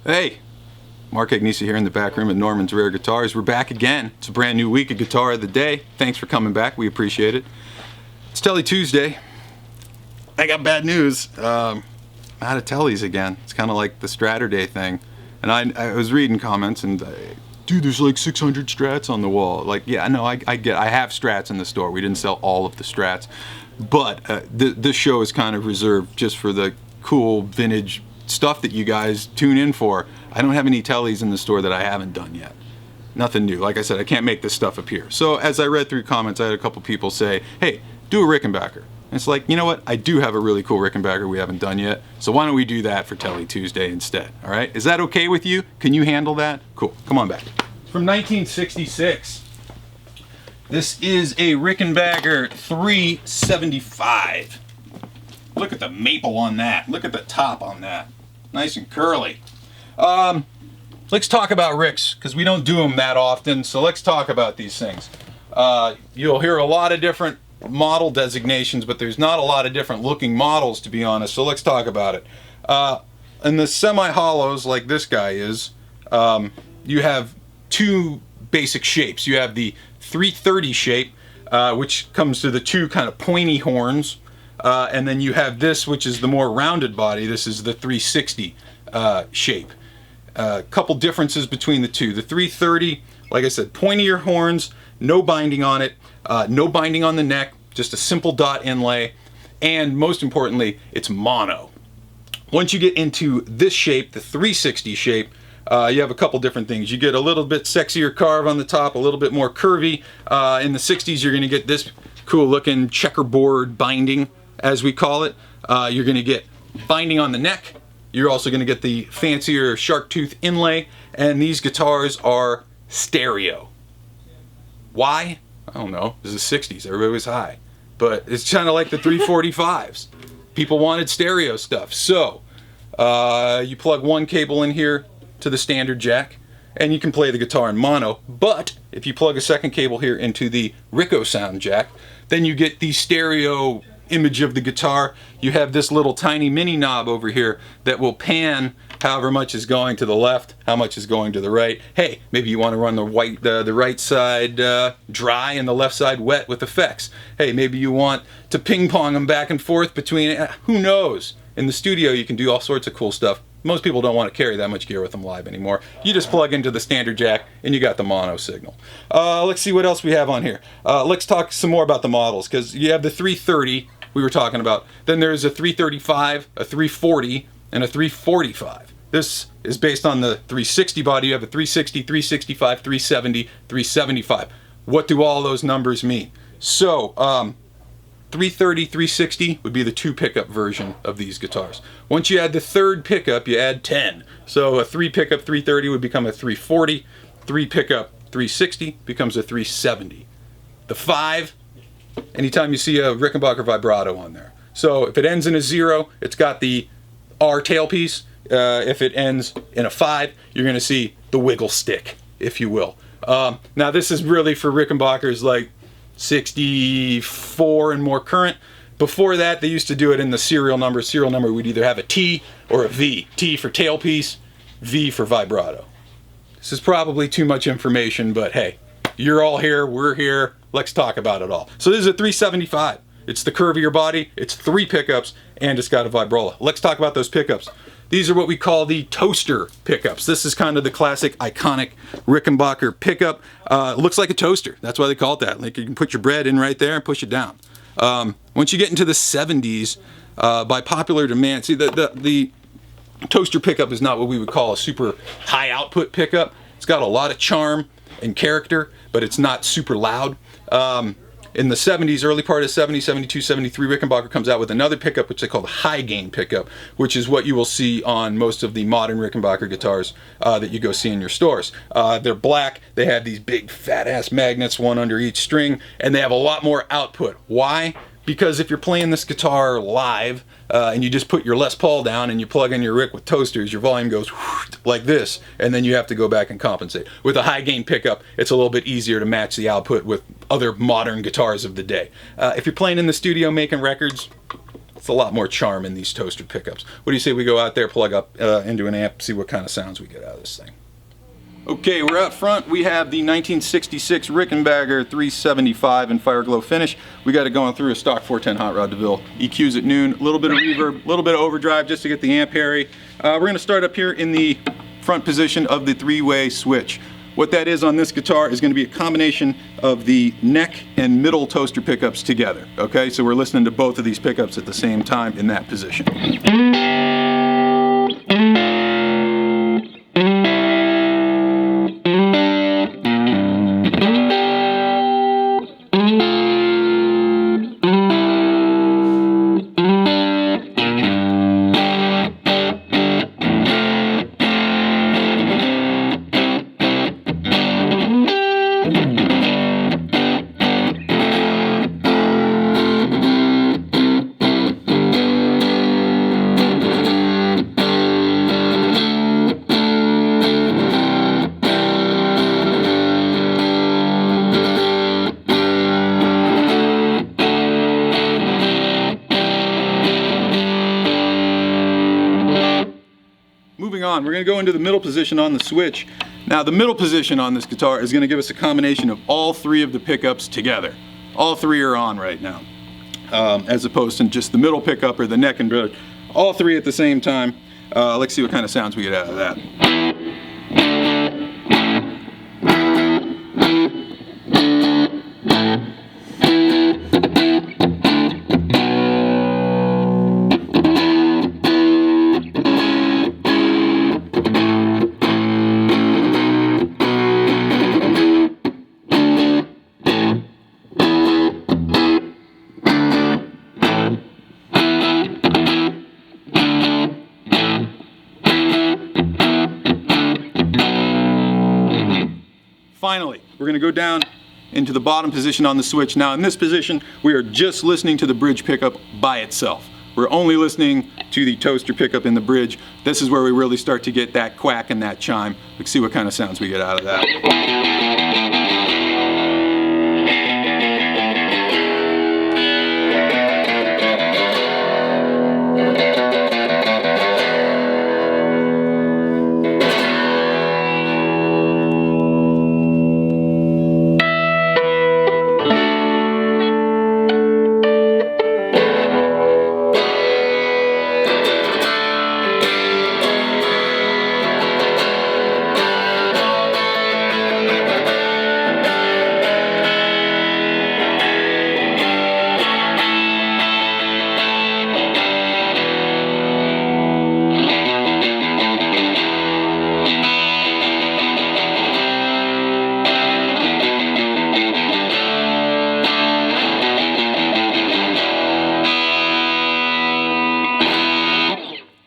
Hey, Mark Agnesi here in the back room at Norman's Rare Guitars. We're back again. It's a brand new week of Guitar of the Day. Thanks for coming back. We appreciate it. It's Telly Tuesday. I got bad news. I'm out of Tellys again. It's kind of like the Straturday thing. And I was reading comments and, dude, there's like 600 Strats on the wall. Like, yeah, no, I have Strats in the store. We didn't sell all of the Strats. But this show is kind of reserved just for the cool vintage stuff that you guys tune in for. I don't have any Tellys in the store that I haven't done yet. Nothing new. Like I said, I can't make this stuff appear. So as I read through comments, I had a couple people say, hey, do a Rickenbacker. And it's like, you know what? I do have a really cool Rickenbacker we haven't done yet. So why don't we do that for Telly Tuesday instead? All right? Is that okay with you? Can you handle that? Cool. Come on back. From 1966. This is a Rickenbacker 375. Look at the maple on that. Look at the top on that. Nice and curly. Let's talk about Ricks, because we don't do them that often, so let's talk about these things. You'll hear a lot of different model designations, but there's not a lot of different looking models, to be honest, so let's talk about it. In the semi-hollows, like this guy is, you have two basic shapes. You have the 330 shape, which comes to the two kind of pointy horns, and then you have this, which is the more rounded body. This is the 360 shape. Couple differences between the two. The 330, like I said, pointier horns, no binding on it, no binding on the neck, just a simple dot inlay, and most importantly, it's mono. Once you get into this shape, the 360 shape, you have a couple different things. You get a little bit sexier carve on the top, a little bit more curvy. In the 60s, you're going to get this cool looking checkerboard binding, as we call it. You're going to get binding on the neck. You're also going to get the fancier shark tooth inlay, and these guitars are stereo. Why? I don't know. This is the 60s. Everybody was high. But it's kind of like the 345s. People wanted stereo stuff. So, you plug one cable in here to the standard jack, and you can play the guitar in mono. But if you plug a second cable here into the Ricco sound jack, then you get the stereo image of the guitar. You have this little tiny mini knob over here that will pan however much is going to the left, how much is going to the right. Hey, maybe you want to run the right side dry and the left side wet with effects. Hey, maybe you want to ping pong them back and forth between, who knows? In the studio you can do all sorts of cool stuff. Most people don't want to carry that much gear with them live anymore. You just plug into the standard jack and you got the mono signal. Let's see what else we have on here. Let's talk some more about the models, because you have the 330 we were talking about. Then there's a 335, a 340, and a 345. This is based on the 360 body. You have a 360, 365, 370, 375. What do all those numbers mean? So, 330, 360 would be the two pickup version of these guitars. Once you add the third pickup, you add 10. So a 3 pickup 330 would become a 340. 3 pickup 360 becomes a 370. The 5, anytime you see a Rickenbacker vibrato on there. So if it ends in a 0, it's got the R tailpiece. If it ends in a 5, you're going to see the wiggle stick, if you will. Now this is really for Rickenbackers like 64 and more current. Before that, they used to do it in the serial number. Serial number would either have a T or a V. T for tailpiece, V for vibrato. This is probably too much information, but hey, you're all here, we're here, let's talk about it all. So this is a 375. It's the curvier body, it's 3 pickups, and it's got a vibrola. Let's talk about those pickups. These are what we call the toaster pickups. This is kind of the classic, iconic Rickenbacker pickup. It looks like a toaster. That's why they call it that. Like you can put your bread in right there and push it down. Once you get into the 70s, by popular demand, see the toaster pickup is not what we would call a super high output pickup. It's got a lot of charm and character, but it's not super loud. In the 70s, early part of 70, 72, 73, Rickenbacker comes out with another pickup, which they call the high gain pickup, which is what you will see on most of the modern Rickenbacker guitars that you go see in your stores. They're black, they have these big fat ass magnets, one under each string, and they have a lot more output. Why? Because if you're playing this guitar live and you just put your Les Paul down and you plug in your Rick with toasters, your volume goes like this, and then you have to go back and compensate. With a high gain pickup, it's a little bit easier to match the output with other modern guitars of the day. If you're playing in the studio making records, It's a lot more charm in these toaster pickups. What do you say we go out there, plug up into an amp, see what kind of sounds we get out of this thing? Okay, we're out front. We have the 1966 Rickenbacker 375 in Fireglo finish. We got it going through a stock 410 hot rod DeVille. EQs at noon, a little bit of reverb, a little bit of overdrive just to get the amp hairy. We're going to start up here in the front position of the three-way switch. What that is on this guitar is going to be a combination of the neck and middle toaster pickups together. Okay, so we're listening to both of these pickups at the same time in that position. Moving on, we're going to go into the middle position on the switch. Now the middle position on this guitar is going to give us a combination of all three of the pickups together. All three are on right now, as opposed to just the middle pickup or the neck and bridge. All three at the same time. Let's see what kind of sounds we get out of that. Finally, we're going to go down into the bottom position on the switch. Now in this position, we are just listening to the bridge pickup by itself. We're only listening to the toaster pickup in the bridge. This is where we really start to get that quack and that chime. Let's see what kind of sounds we get out of that.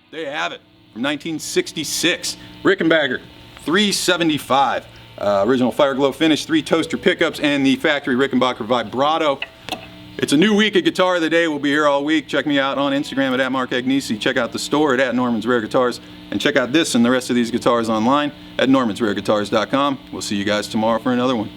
There you have it, from 1966, Rickenbacker 375. Original Fireglo finish, 3 toaster pickups, and the factory Rickenbacker vibrato. It's a new week at Guitar of the Day. We'll be here all week. Check me out on Instagram at @MarkAgnesi. Check out the store at @Norman's Rare Guitars. And check out this and the rest of these guitars online at normansrareguitars.com. We'll see you guys tomorrow for another one.